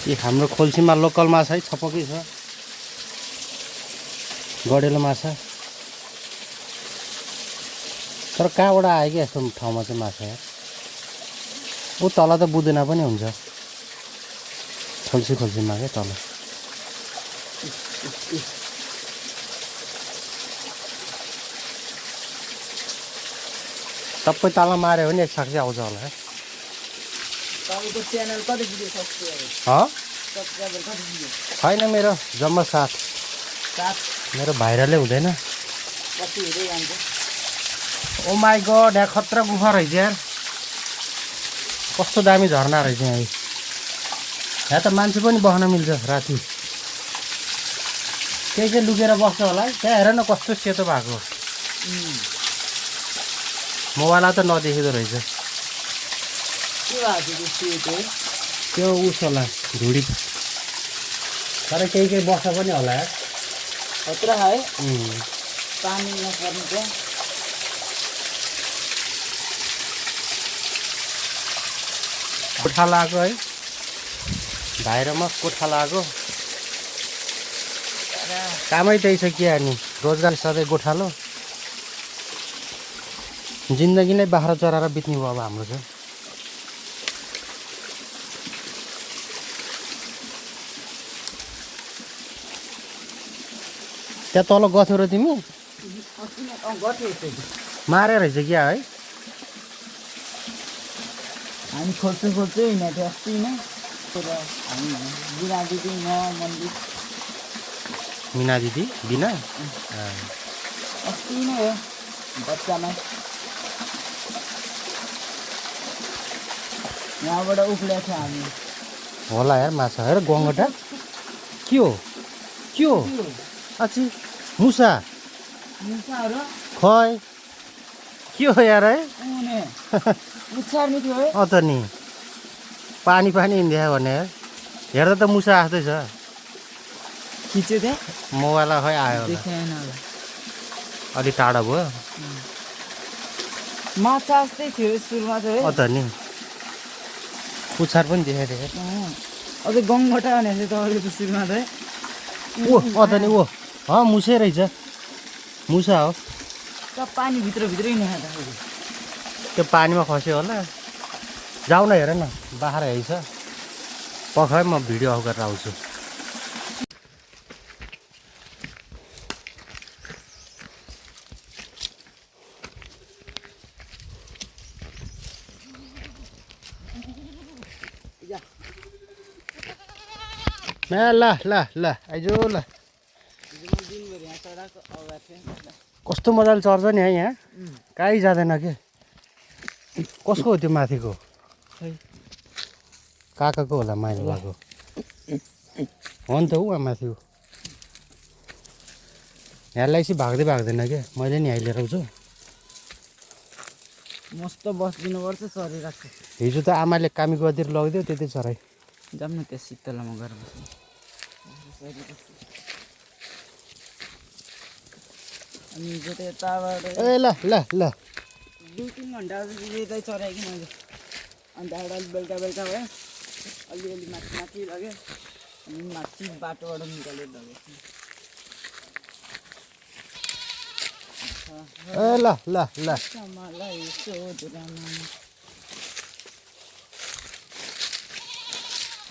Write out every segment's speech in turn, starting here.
यी हाम्रो खोल्सीमा लोकल माछा है, छपकै छ गडेलो माछा। तर कहाँबाट आयो कि यस्तो ठाउँमा चाहिँ माछा यार। ऊ तल त बुदुना पनि हुन्छ खोल्सीमा क्या तल। सबै तल माऱ्यो भने एकसाथ चाहिँ आउँछ होला है। तपाईँको च्यानल कति पुग्यो सब्सक्राइबर? सब्सक्राइबर कति पुग्यो? छैन मेरो जम्मा 7। मेरो भाइरलै हुँदैन। कति हुँदै जान्छ? ओ माई गड, यहाँ खतरा गुफा रहेछ यार। कस्तो दामी झरना रहेछ यहाँ। यहाँ त मान्छे पनि बस्न मिल्छ राति। के लुकेर बस्छ होला है। त्यहाँ हेर न कस्तो सेतो भएको। मोबाइल त नदेखेको रहेछ। के भएको त्यो सेतो? त्यो उस होला धुडी। तर केही बस्छ पनि होला यार। खतरा है पानी नपर्नु चाहिँ। कोठा लाग्यो है भाइरमा, कोठा लाग्यो। कामै त्यही छ के अनि, रोजगार सधैँ गोठालो। जिन्दगी नै बाख्रा चराएर बित्ने भयो अब हाम्रो चाहिँ। त्यहाँ तल गथ्यौ र तिमी? मारे रहेछ क्या है। हामी खोज्छु हिँडेको थियो अस्ति नै। हामी बिना दिदी म मन्दिर मिना दिदी बिना अस्ति नै हो बच्चामा। यहाँबाट उक्लिएको थियो हामी। होला यार माछा हेर गङ्गटा के हो अच्छी मुसा मुसाहरू खै के हो यार है। उछार्ने थियो है। त नि पानी हिँड्दैछ भने यार। हेर्दा त मुसा जस्तै छ। खिच्यो त्यहाँ मोबाइल खै आयो होला। देखाएन होला। अलि टाढा भयो। माछा जस्तै थियो सुरुमा चाहिँ है। त नि पुच्छार पनि देखाएको थिएँ। अझै गङ्गटा भनेको थियो तपाईँको सुरुमा त है। त नि मुसै रहेछ। मुसा हो। त पानीभित्रै नै खाँदा त्यो पानीमा खस्यो होला। जाऊ न हेर न बाख्रा हेर्छ। पखाइ म भिडियो अफ गरेर आउँछु। ल आइजो ल। कस्तो मजाले चर्छ नि है यहाँ। कहीँ जाँदैन के। कसको हो त्यो माथिको? काकाको होला माइलो भएको। हो नि त ऊ माथिको। यहाँलाई चाहिँ भाग्दैन क्या। मैले नि यहाँ लिएर आउँछु। मस्त बसिदिनुपर्छ चरिरहेको छ। हिजो त आमाले कामी गतिर लगिदियो त्यतै चराइ। जाऊँ न त्यहाँ शीतलमा गएर बस्नु। अनि हिजो त यताबाट ल 2-3 घन्टा जति यतै चराएँ कि मैले। अन्त अलि बेलुका भयो अलिअलि माथि लग्यो। अनि माथि बाटोबाट निकालेर लग्यो। ल मलाई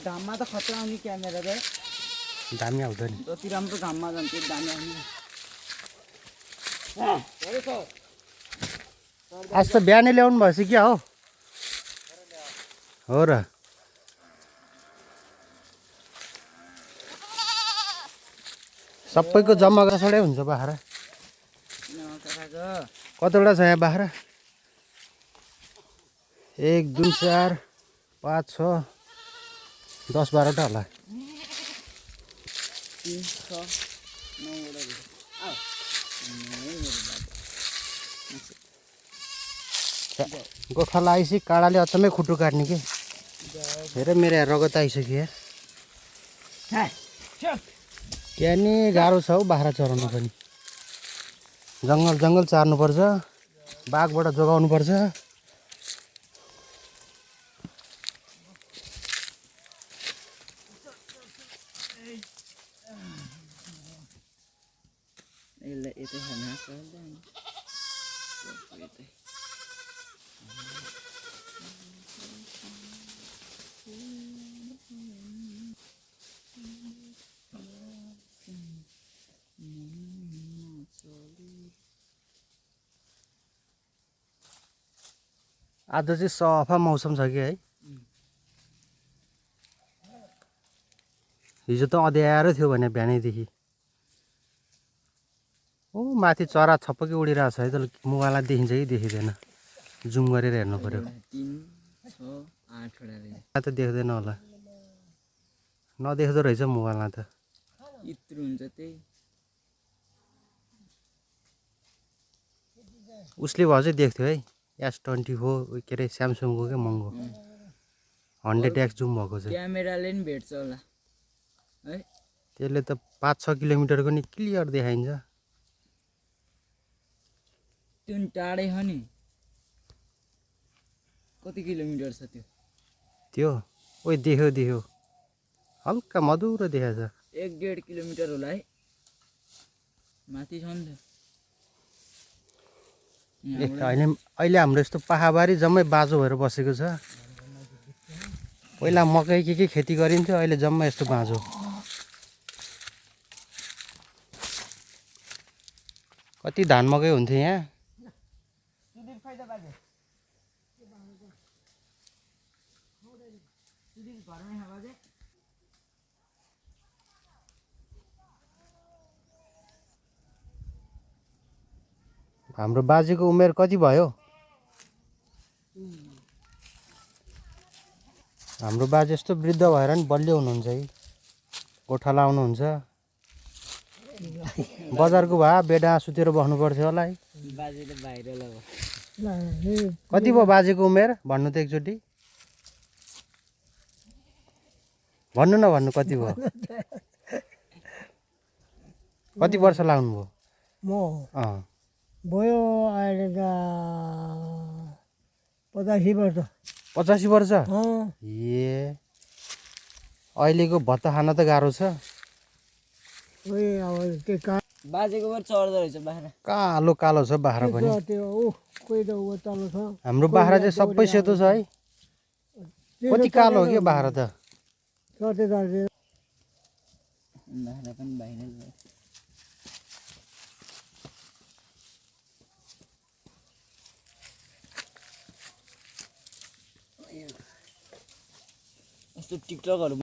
घाममा त खतरा आउने क्यामेरा त दामी आउँछ नि। जति राम्रो घाममा जान्छ त्यति दामी आउने। आज त बिहानै ल्याउनु भएछ क्या हो र। सबैको जम्मा गसडै हुन्छ बाख्रा। कतिवटा छ यहाँ बाख्रा? 1 2 4 5 6 10 12 होला। गोठाला आइसी काँडाले अचम्मै खुट्टु काट्ने के। हेर मेरो यहाँ रगत आइसक्यो यार। क्या नि गाह्रो छ हौ बाख्रा चराउनु पनि। जङ्गल चार्नुपर्छ। बाघबाट जोगाउनुपर्छ। यतै खाना सक्दैन यतै आज चाहिँ सफा मौसम छ कि है हिजो त अँध्यारो थियो भने बिहानैदेखि ओ माथि चरा छपक्कै उडिरहेको छ है त मुगाला देखिन्छ कि देखिँदैन जुम गरेर हेर्नु पर्यो 3 6 8 वटा त देख्दैन होला नदेख्दो रहेछ मुगाला त यत्रो हुन्छ त्यही उसले भयो चाहिँ देख्थ्यो है S24 के अरे स्यामसङको क्या महँगो 100x जुम भएको चाहिँ क्यामेराले नि भेट्छ होला है त्यसले त 5-6 किलोमिटरको नि क्लियर देखाइन्छ त्यो नि टाढै हो नि कति किलोमिटर छ त्यो त्यो ओइ देख्यो हल्का मधुरो देखाएको छ 1.5 किलोमिटर होला है माथि छ नि त होइन अहिले हाम्रो यस्तो पाहाबारी जम्मै बाँझो भएर बसेको छ पहिला मकै के खेती गरिन्थ्यो अहिले जम्मै यस्तो बाँझो कति धान मकै हुन्थ्यो यहाँ हाम्रो बाजेको उमेर कति भयो हाम्रो बाजे यस्तो वृद्ध भएर नि बलियो हुनुहुन्छ है गोठा लाउनुहुन्छ बजारको भए बेडा सुतेर बस्नु पर्थ्यो होला है बाजे त भाइरल हो कति भयो बाजेको उमेर भन्नु त एकचोटि भन्नु कति भयो कति वर्ष लाग्नु भयो म भयो अहिले त 85 वर्ष 85 वर्ष ए अहिलेको भत्ता खान त गाह्रो छ अब त्यो बाजेको घर चढ्दो रहेछ बाख्रा कालो छ बाख्रा पनि त्यो कोही त ऊ तल छ हाम्रो बाख्रा चाहिँ सबै सेतो छ है कति कालो हो कि बाख्रा त चढ्दै बाख्रा पनि भाइरल भयो यस्तो टिकटकहरू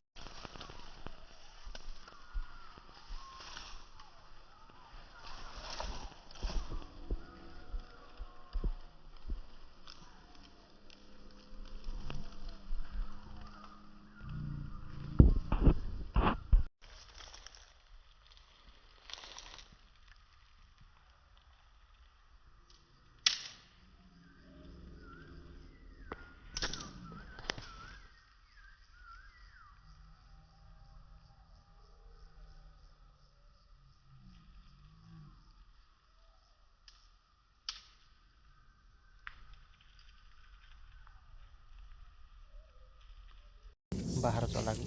बाख्रा चलाएको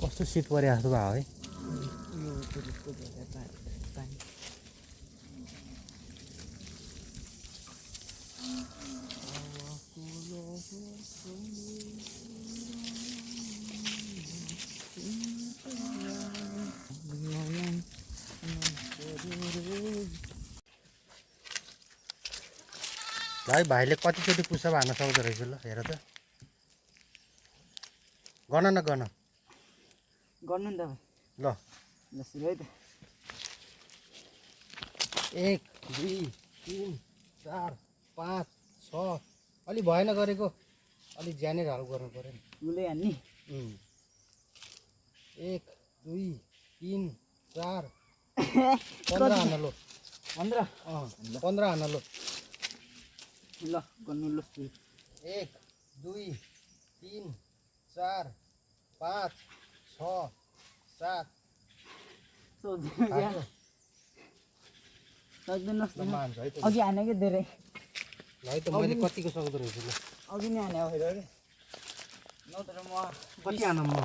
कस्तो शीत परे जस्तो भयो है भाइले कतिचोटि पुसअप हान्न सक्दो रहेछ ल हेर त गर्न गर्नु नि त ल ल सुरु है त 1 2 3 4 5 6 अलि भएन गरेको अलि ज्यानै हाल गर्नु पर्यो नि गुलै हान्ने 1 2 3 4 15 हान्न लो 15 15 हान्न लो ल गर्नु ल 1 2 3 4 5 6 7 अघि हानेको धेरै है त मैले कतिको सक्दो रहेछु ल अघि नै हाने होइन नत्र म कति आनम म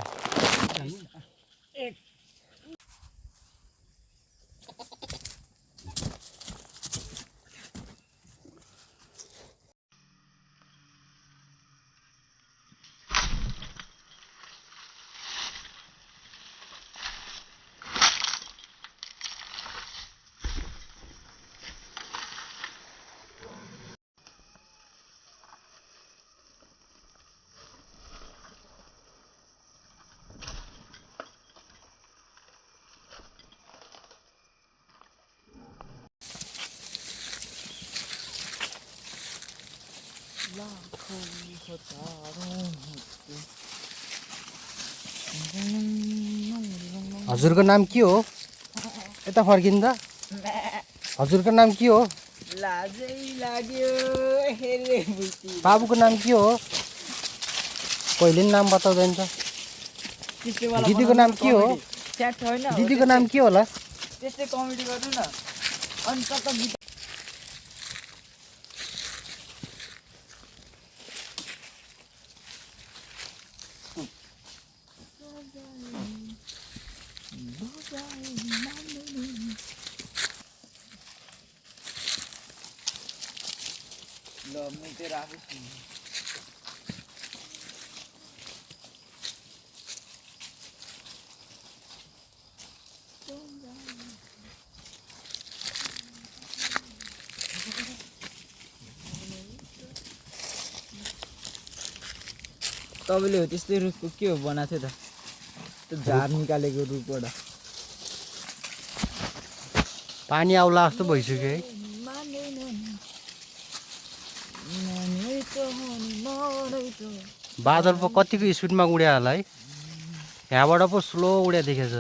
हजुरको नाम के हो यता फर्किँदा हजुरको नाम के हो लाजै लाग्यो हेरे बुझी बाबुको नाम के हो कहिले नि नाम बताउँदैन त दिदीको नाम के हो च्याट छैन दिदीको नाम के होला त्यस्तै कमेडी गर्नु न अनि कता गीत ल मुतेर आफै सुन्नु तपाईँले हो त्यस्तै रुखको के हो बनाएको थियो त त्यो झार निकालेको रुखबाट पानी आउला जस्तो भइसक्यो है बादल पो कतिको स्पिडमा उड्या होला है यहाँबाट पो स्लो उड्या देखेछ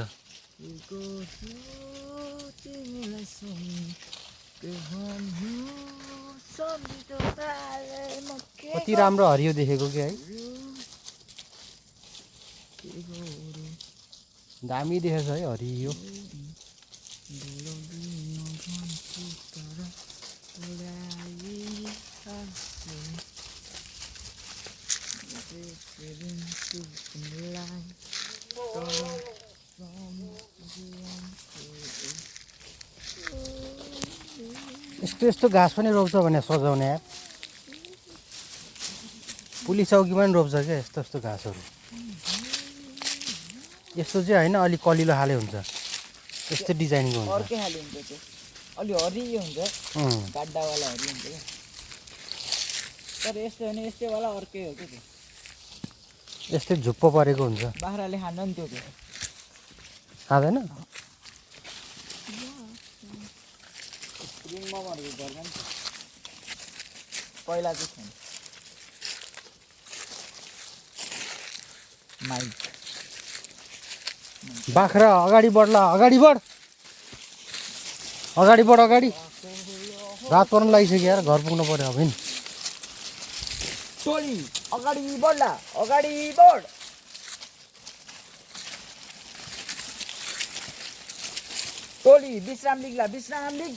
कति राम्रो हरियो देखेको कि है दामी देखेछ है हरियो यस्तो यस्तो घाँस पनि रोप्छ भने सजाउने यार पुलिस चौकीमा पनि रोप्छ क्या यस्तो यस्तो घाँसहरू यस्तो चाहिँ होइन अलिक कलिलो खाले हुन्छ यस्तो डिजाइनको हुन्छ अर्कै खाले हुन्छ त्यो अलि हरियो हुन्छ गाड्डावाला हरियो हुन्छ क्या तर यस्तो भने यस्तैवाला अर्कै हो क्या त्यो यस्तै झुप्पो परेको हुन्छ बाख्राले खान्छ नि त्यो खाँदैन ममहरूको घरमा नि पहिला चाहिँ थिएन माइक बाख्रा अगाडि बढ्ला अगाडि बढ अगाडि बढ अगाडि रात पर्न लागिसक्यो यार घर पुग्नु पर्यो अब नि टोली अगाडि बढ्ला अगाडि बढ टोली विश्राम लिग्ला विश्राम लिग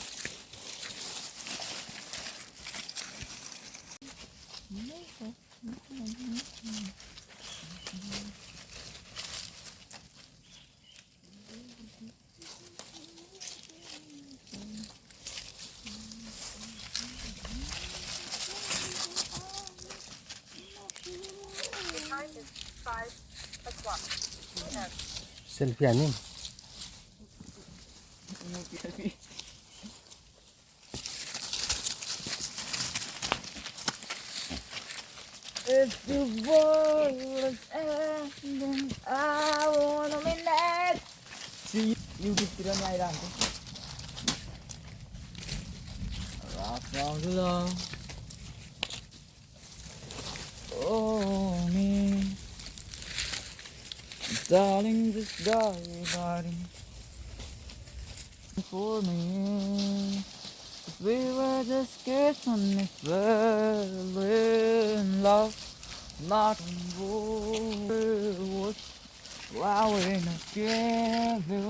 सेल्फी हान्यौँ If the world was ending, I wanna be next. See, YouTube-तिर नि आइरहन्छ Rock of love. Oh, me. Darling, just darling for me. We were just kids on the fell in love, not in war. Why we're not together?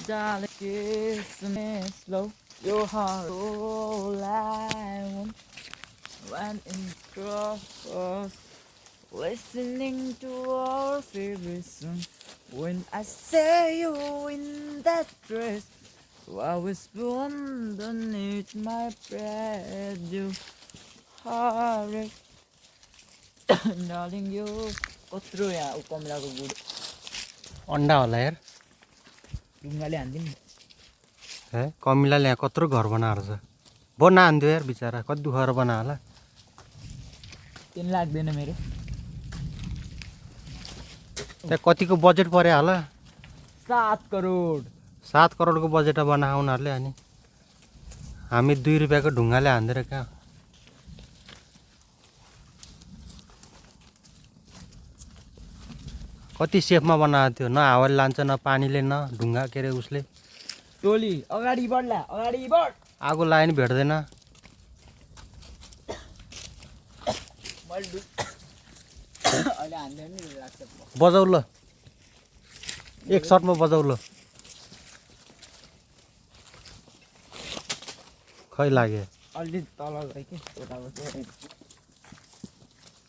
Darling, kiss me slow. Your heart, all I want. when in cross, listening to our favorite song. When I say you in that dress, I whisper underneath my breath, you heartache. Darling, you कत्रो यहाँ कमलाको good अन्डा होला यार ढुङ्गाले हान्दिउँ नि है कमिलाले यहाँ कत्रो घर बनाएर छ बनाहान्थ्यो यार बिचरा कति दुखेर बना होला तिन लाग्दैन मेरो त्यहाँ कतिको बजेट पर्यो होला 7 करोड 7 करोडको बजेट बनायो उनीहरूले अनि हामी 2 रुपियाँको ढुङ्गाले हान्दिएर कहाँ कति सेफमा बनाएको थियो न हावाले लान्छ न पानीले न ढुङ्गा के अरे उसले टोली अगाडि बढ्ला अगाडि बढ आगो लायो नि भेट्दैन मैले अहिले हान्दैन नि लाग्छ बजाउ ल एक सर्टमा बजाउ ल खै लाग्यो अलि तल गयो कि उताको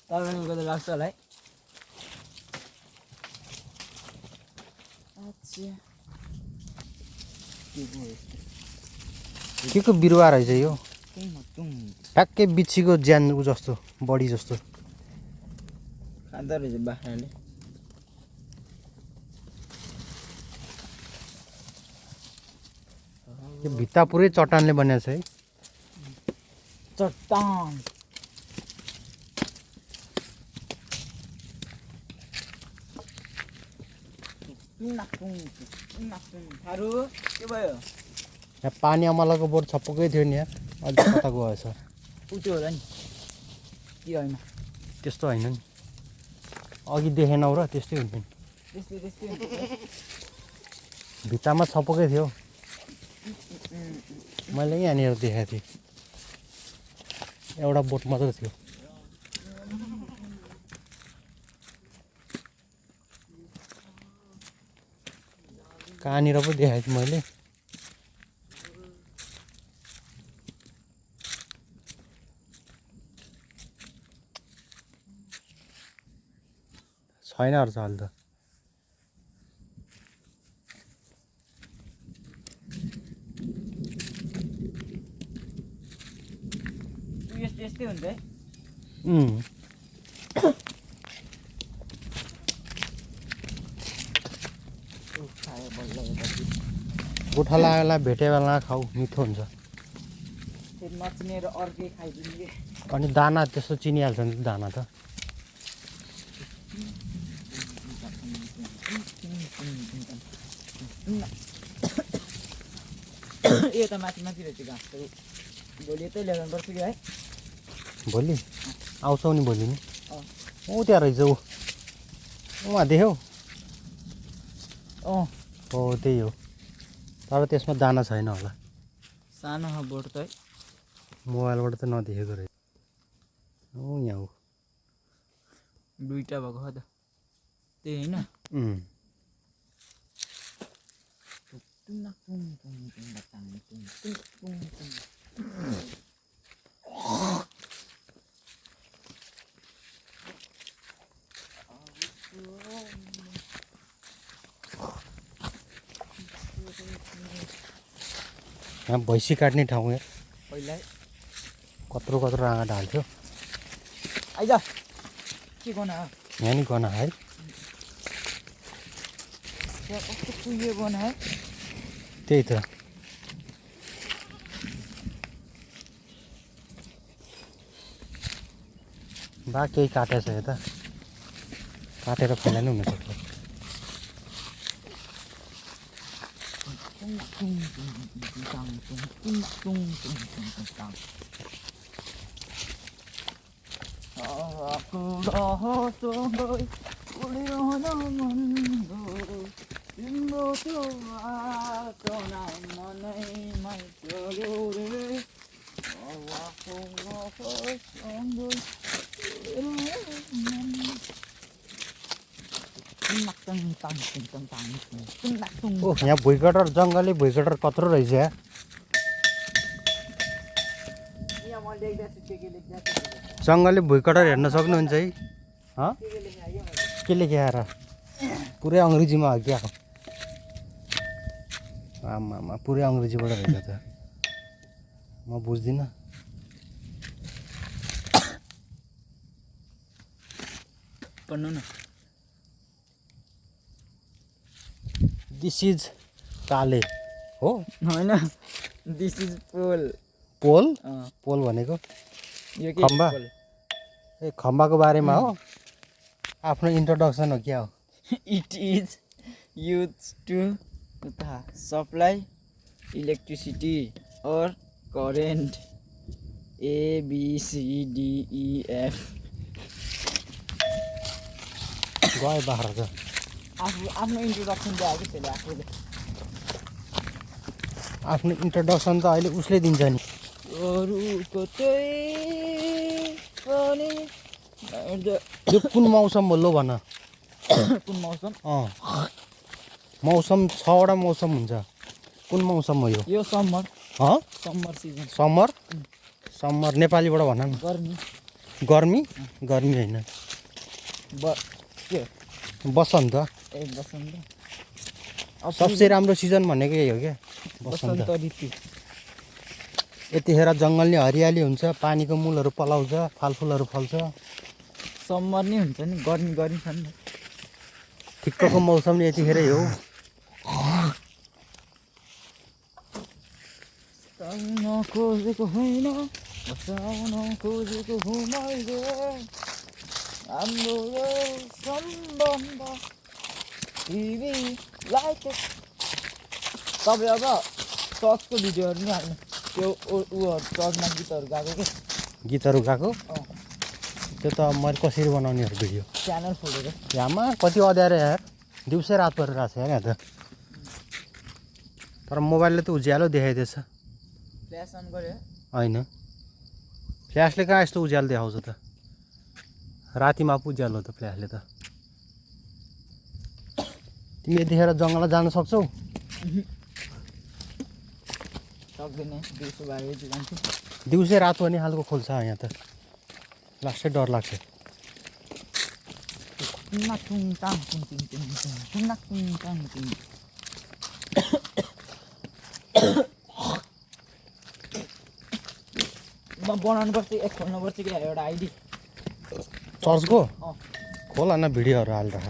तपाईँको त लाग्छ होला है के को बिरुवा रहेछ यो ठ्याक्कै बिच्छीको ज्यान उ जस्तो बडी जस्तो खाँदो रहेछ बाख्राले यो भित्ता पुरै चट्टानले बनिएको छ है चट्टान थारू के भयो यहाँ पानी अमलाको बोट छप्पकै थियो नि यहाँ अझ कता गएछ उठ्यो होला नि के होइन त्यस्तो होइन नि अघि देखेनौ र त्यस्तै हुन्छ नि त्यस्तै त्यस्तै भित्तामा छप्पकै थियो मैले यहाँनिर देखाएको थिएँ एउटा बोट मात्र थियो कहाँनिर पो देखाएको थिएँ मैले छैन रहेछ अहिले त यस्तै हुन्छ है गोठा लागेला भेटे बेला खाऊ मिठो हुन्छ फेरि नचिनेर अर्कै खाइदिने अनि दाना त्यस्तो चिनिहाल्छ नि दाना त यो त माथि माथि रहेछ घाँसहरू भोलि यतै ल्याउनु पर्छ कि है भोलि आउँछौ नि भोलि नि ऊ त्यहाँ रहेछ ऊ उहाँ देख्यौ अँ हो त्यही हो तर त्यसमा दाना छैन होला सानो बोट त है मोबाइलबाट त नदेखेको रहेछ ऊ यहाँ हो दुईटा भएको हो त त्यही होइन यहाँ भैँसी काट्ने ठाउँ यहाँ पहिला कत्रो कत्रो राँगा ढाल्थ्यो आइज के गर्न यहाँ नि गना है कस्तो कुहियो गर्न है त्यही त बा केही काटेछ यता काटेर फैलाइ नै हुनसक्छ ओ यहाँ भुइँकटर जङ्गली भुइँकटर कत्रो रहेछ यहाँ जङ्गलले भुइँकटर हेर्न सक्नुहुन्छ है के लेखे आएर पुरै अङ्ग्रेजीमा हो क्या आमामा पुरै अङ्ग्रेजीबाट रहेछ त म बुझ्दिनँ पढ्नु न दिस इज काले हो होइन दिस इज पोल पोल पोल भनेको यो के खम्बा पोल ए खम्बाको बारेमा हो आफ्नो इन्ट्रोडक्सन हो क्या हो it is use to supply electricity और करेन्ट ABCDEF गयो बाख्रा त आफ्नो इन्ट्रोडक्सन दियो कि त्यसले आफूले आफ्नो इन्ट्रोडक्सन त अहिले उसले दिन्छ नि अरूको चाहिँ पनि यो कुन मौसम हो लो भन कुन मौसम मौसम 6वटा मौसम हुन्छ कुन मौसम हो यो summer summer season summer summer नेपालीबाट भन न गर्मी गर्मी गर्मी होइन के बसन्त ए बसन्त सबसे राम्रो सिजन भनेको यही हो क्या बसन्त बसन्त ऋतु यतिखेर जङ्गलले हरियाली हुन्छ पानीको मूलहरू पलाउँछ फलफुलहरू फल्छ समर नै हुन्छ नि गर्मी गर्मी छ नि ठिक्कको मौसम नै यतिखेरै हो बसाउन खोजेको होइन बसाउन खोजेको हो मैले हाम्रो यो सम्बन्ध टिभीलाई तपाईँ अब चर्चको भिडियोहरू नि हाल्नु त्यो उयोहरू चर्चमा गीतहरू गाएको के गीतहरू गएको त्यो त मैले कसरी बनाउनेहरू भिडियो च्यानल खोलेर यामा कति अँध्यारो यार दिउँसै रात परेर आएको छ यहाँ त तर मोबाइलले त उज्यालो देखाइदिएछ फ्ल्यास अन गऱ्यो होइन फ्ल्यासले कहाँ यस्तो उज्यालो देखाउँछ त रातिमा पो उज्यालो त फ्ल्यासले त तिमी यतिखेर जङ्गलमा जान सक्छौ सक्दैन दिउँसो भए जान्छु दिउँसै रात पनि खालको खोल्छ यहाँ त लास्टै डर लाग्छ म बनाउनुपर्छ एक खोल्नुपर्छ कि एउटा आइडी चर्चको खोल न भिडियोहरू हालेर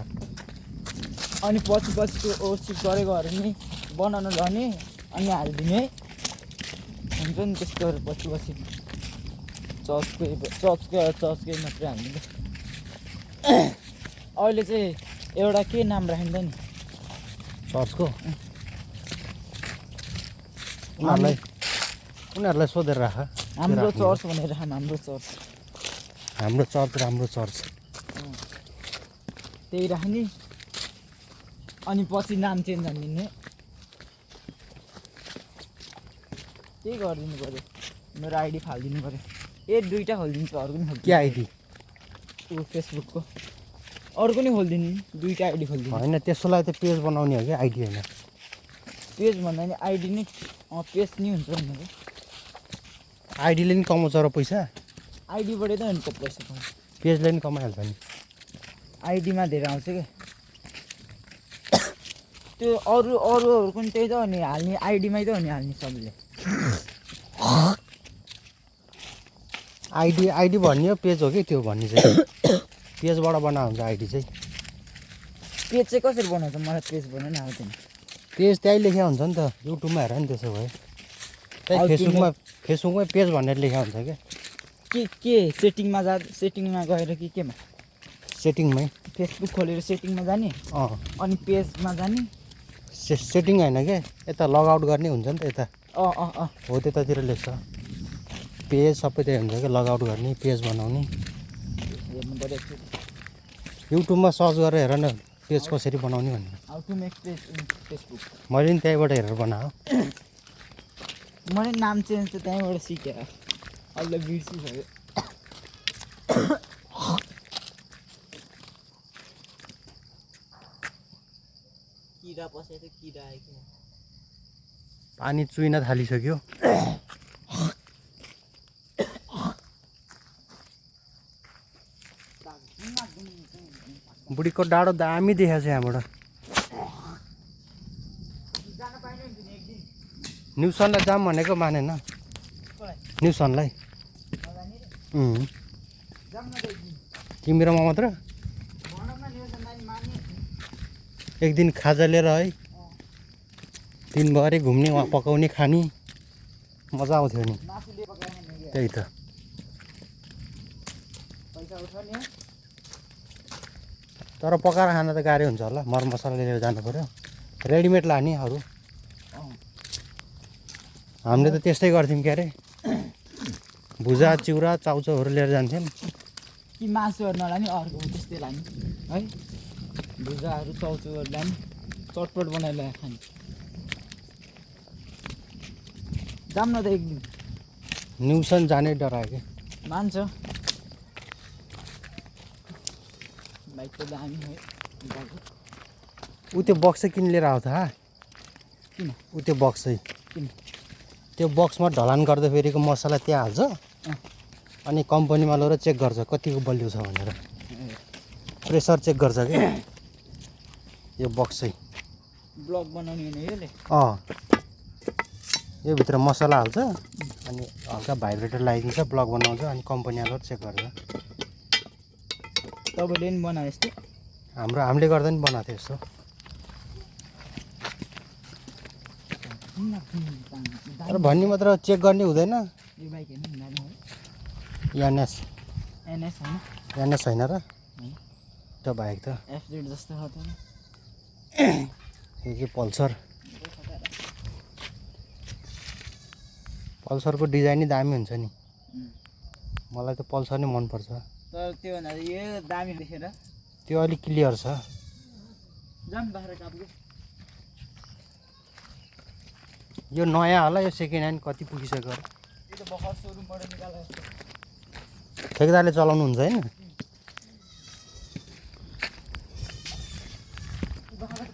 अनि पछि पछि त्यो ओसिप गरेकोहरू नि बनाउनु झर्ने अनि हालिदिने हुन्छ नि त्यस्तोहरू पछि पछि चर्चकै मात्रै हाल्नु अहिले चाहिँ एउटा के नाम राखिन्छ नि चर्चको उनीहरूलाई सोधेर राख हाम्रो चर्च भनेर हाम्रो चर्च हाम्रो चर्च राम्रो चर्च त्यही राख्ने अनि पछि नाम चेन्ज हानिदिने त्यही गरिदिनु पऱ्यो मेरो आइडी फालिदिनु पऱ्यो ए दुईवटा खोलिदिन्छु अर्को नि के आइडी ऊ फेसबुकको अर्को नि खोलिदिनु दुईवटा आइडी खोलिदिनु होइन त्यसोलाई त पेज बनाउने हो कि आइडी होइन पेज भन्दा नि आइडी नै पेज नि हुन्छ भनेको आइडीले नि कमाउँछ र पैसा आइडीबाटै त अनि पैसा पाउँछ पेजले नि कमाइहाल्छ नि आइडीमा धेरै आउँछ क्या त्यो अरूहरूको पनि त्यही त हो नि हाल्ने आइडीमै त हो नि हाल्ने सबले आइडी भन्ने हो पेज हो कि त्यो भन्ने चाहिँ पेजबाट बना हुन्छ आइडी चाहिँ पेज चाहिँ कसरी बनाउँछ मलाई पेज बनाउनु आउँदैन पेज त्यहीँ लेखा हुन्छ नि त युट्युबमा हेर नि त्यसो भए त्यही फेसबुकमै पेज भनेर लेखा हुन्छ क्या के सेटिङमा गएर कि केमा सेटिङमै फेसबुक खोलेर सेटिङमा जाने अनि पेजमा जाने सेटिङ होइन क्या यता लगआउट गर्ने हुन्छ नि त यता हो त्यतातिर लेख्छ पेज सबै त्यही हुन्छ क्या लगआउट गर्ने पेज बनाउने हेर्नु पऱ्यो युट्युबमा सर्च गरेर हेर न पेज कसरी बनाउने भन्ने how to make page in Facebook मैले नि त्यहीँबाट हेरेर बनाएको मैले नाम चेन्ज त त्यहीँबाट सिकेँ अहिले बिर्सिसक्यो किरा पसेर किरा आयो पानी चुइन थालिसक्यो बुढीको डाँडो दामी देखाएको छ यहाँबाट। जान पाइने हुन्थ्यो नि एक दिन। न्युसनलाई जाम भनेको मानेन। कसलाई? न्युसनलाई। नजाने रे। जाऊँ न त एक दिन। तिमी र म मात्र भनौँ न न्युसन नानी मान्ने। एक दिन खाजा लिएर है दिनभरि घुम्ने वहाँ पकाउने खाने मजा आउँथ्यो नि। मासुले पकाएन नि। त्यही त पैसा उठाउने। तर पकाएर खान त गाह्रो हुन्छ होला। मरमसला लिएर जानु पऱ्यो। रेडिमेड लाने अरू। हामीले त त्यस्तै गर्थ्यौँ के अरे। भुजा चिउरा चाउचाउहरू लिएर जान्थ्यौँ। कि मासुहरू नलाने अर्को त्यस्तै लाने है। भुजाहरू चाउचाउहरू लाने चटपट बनाएर ल्याएर खाने। जाऊँ न त एक दिन। न्युसन जानै डरायो कि। मान्छ बाइक त दामी है गएको। ऊ त्यो बक्सै किन लिएर आउँछ हा। किन? ऊ त्यो बक्सै किन? त्यो बक्समा ढलान गर्दाखेरिको मसला त्यहाँ हाल्छ अनि कम्पनीमा लगेर चेक गर्छ कतिको बलियो छ भनेर। प्रेसर चेक गर्छ कि यो बक्सै। ब्लग बनाउने होइन यसले। यो भित्र मसला हाल्छ अनि हल्का भाइब्रेटर लगाइदिन्छ ब्लक बनाउँछ अनि कम्पनीमा लगेर चेक गर्छ। तपाईँले पनि बनाए यस्तो? हामीले गर्दा नि बनाएको थियो यस्तो। तर भन्ने मात्र चेक गर्ने हुँदैन। यो बाइक हेर्नु नि दामी है। एनएस एनएस होइन? एनएस होइन र त्यो बाइक त एफजेड जस्तो छ त। यो चाहिँ पल्सर। पल्सरको डिजाइन नै दामी हुन्छ नि। मलाई त पल्सर नै मनपर्छ। तर त्योभन्दा यो दामी देखेर त्यो अलिक क्लियर छ। जाऊँ बाख्रा कापको। यो नयाँ होला यो सेकेन्ड ह्यान्ड कति पुगिसक्यो। यो त भर्खर सोरुमबाट निकालेको छ। ठेकेदारले चलाउनु हुन्छ होइन। बाख्रा